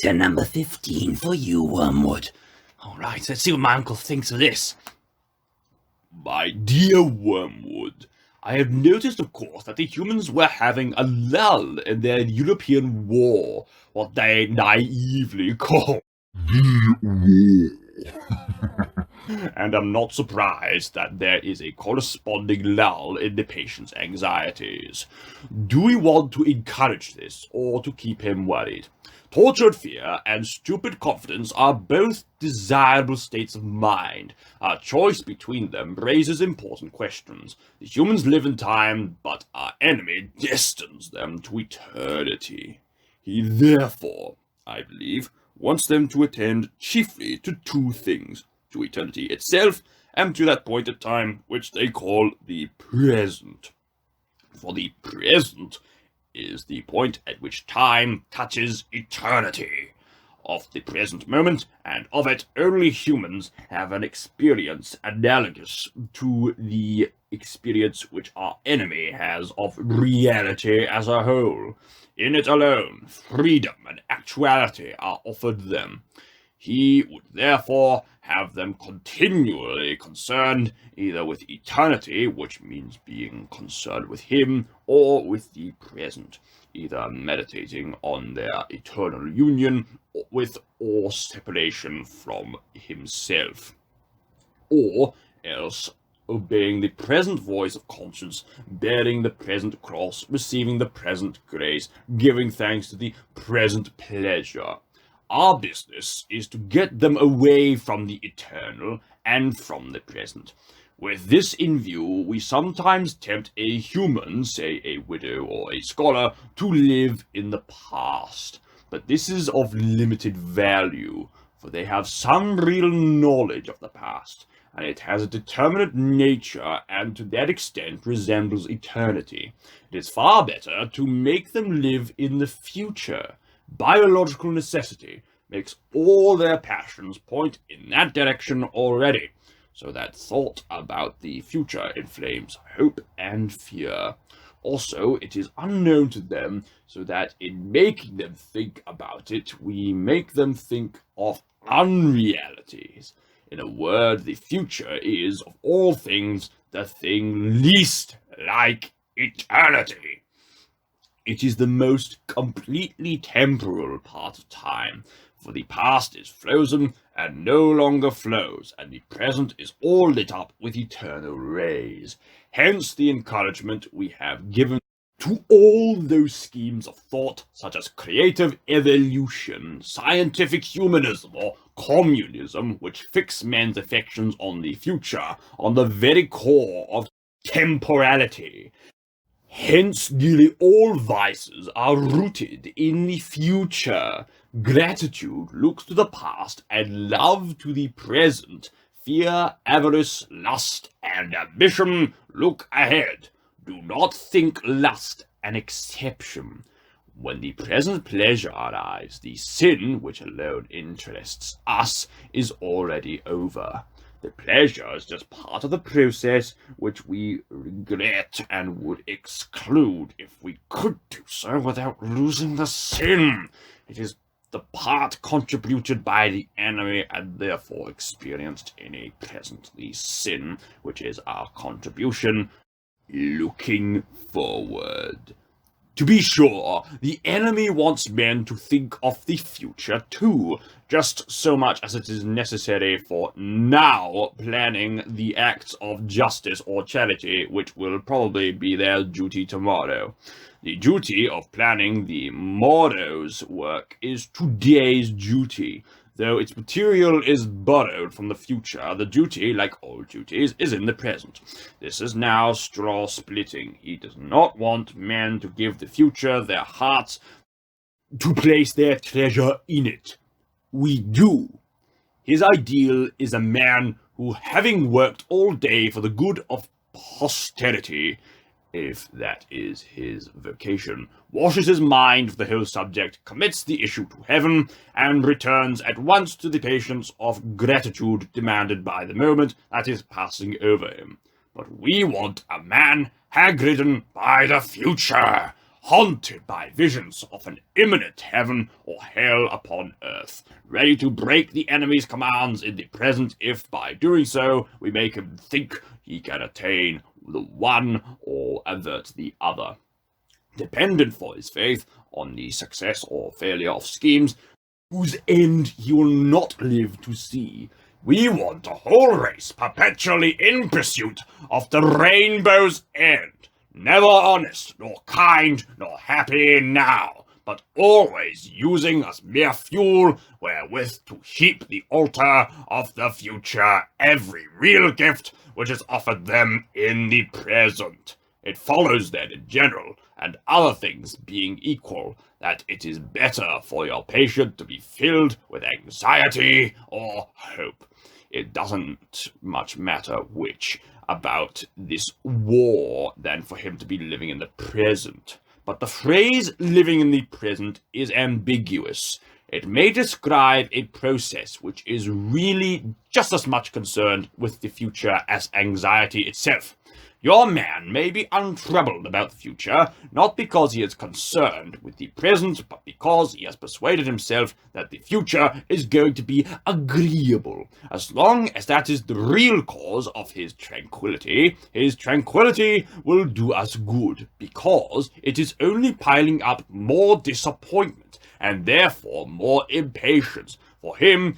Letter number 15 for you, Wormwood. All right, let's see what my uncle thinks of this. My dear Wormwood, I have noticed, of course, that the humans were having a lull in their European war, what they naively call the war. And I'm not surprised that there is a corresponding lull in the patient's anxieties. Do we want to encourage this, or to keep him worried? Tortured fear and stupid confidence are both desirable states of mind. Our choice between them raises important questions. The humans live in time, but our enemy destines them to eternity. He therefore, I believe, wants them to attend chiefly to two things: to eternity itself, and to that point in time which they call the present. For the present is the point at which time touches eternity. Of the present moment, and of it only humans have an experience analogous to the experience which our enemy has of reality as a whole. In it alone, freedom and actuality are offered them. He would therefore have them continually concerned either with eternity, which means being concerned with him, or with the present, either meditating on their eternal union with or separation from himself, or else obeying the present voice of conscience, bearing the present cross, receiving the present grace, giving thanks to the present pleasure. Our business is to get them away from the eternal and from the present. With this in view, we sometimes tempt a human, say a widow or a scholar, to live in the past. But this is of limited value, for they have some real knowledge of the past, and it has a determinate nature, and to that extent resembles eternity. It is far better to make them live in the future. Biological necessity makes all their passions point in that direction already, so that thought about the future inflames hope and fear. Also, it is unknown to them, so that in making them think about it, we make them think of unrealities. In a word, the future is, of all things, the thing least like eternity. It is the most completely temporal part of time, for the past is frozen and no longer flows, and the present is all lit up with eternal rays. Hence the encouragement we have given to all those schemes of thought, such as creative evolution, scientific humanism, or communism, which fix men's affections on the future, on the very core of temporality. Hence, nearly all vices are rooted in the future. Gratitude looks to the past, and love to the present. Fear, avarice, lust, and ambition look ahead. Do not think lust an exception. When the present pleasure arrives, the sin, which alone interests us, is already over. The pleasure is just part of the process which we regret and would exclude if we could do so without losing the sin. It is the part contributed by the enemy and therefore experienced in a present. The sin, which is our contribution, looking forward. To be sure, the enemy wants men to think of the future too, just so much as it is necessary for now planning the acts of justice or charity which will probably be their duty tomorrow. The duty of planning the morrow's work is today's duty. Though its material is borrowed from the future, the duty, like all duties, is in the present. This is now straw splitting. He does not want men to give the future their hearts, to place their treasure in it. We do. His ideal is a man who, having worked all day for the good of posterity, if that is his vocation, washes his mind of the whole subject, commits the issue to heaven, and returns at once to the patience of gratitude demanded by the moment that is passing over him. But we want a man hag-ridden by the future, haunted by visions of an imminent heaven or hell upon earth, ready to break the enemy's commands in the present if by doing so we make him think he can attain the one or avert the other. Dependent for his faith on the success or failure of schemes whose end he will not live to see. We want a whole race perpetually in pursuit of the rainbow's end, never honest, nor kind, nor happy now, but always using as mere fuel wherewith to heap the altar of the future every real gift which is offered them in the present. It follows then in general, and other things being equal, that it is better for your patient to be filled with anxiety or hope. It doesn't much matter which about this war than for him to be living in the present. But the phrase living in the present is ambiguous. It may describe a process which is really just as much concerned with the future as anxiety itself. Your man may be untroubled about the future, not because he is concerned with the present, but because he has persuaded himself that the future is going to be agreeable. As long as that is the real cause of his tranquility will do us good, because it is only piling up more disappointment, and therefore more impatience for him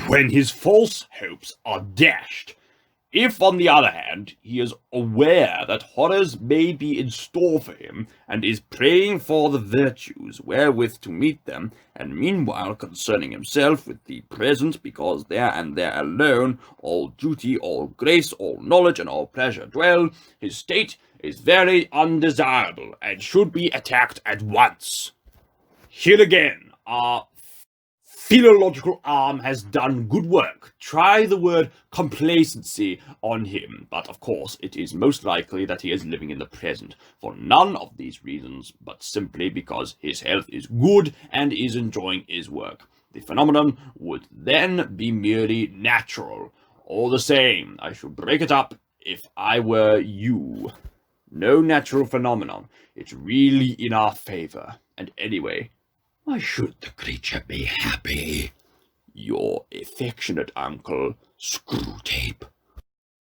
when his false hopes are dashed. If, on the other hand, he is aware that horrors may be in store for him, and is praying for the virtues wherewith to meet them, and meanwhile concerning himself with the present, because there and there alone all duty, all grace, all knowledge, and all pleasure dwell, his state is very undesirable, and should be attacked at once. Here again, our philological arm has done good work. Try the word complacency on him, but of course it is most likely that he is living in the present, for none of these reasons, but simply because his health is good and is enjoying his work. The phenomenon would then be merely natural. All the same, I should break it up if I were you. No natural phenomenon. It's really in our favor. And anyway, why should the creature be happy? Your affectionate uncle, Screwtape.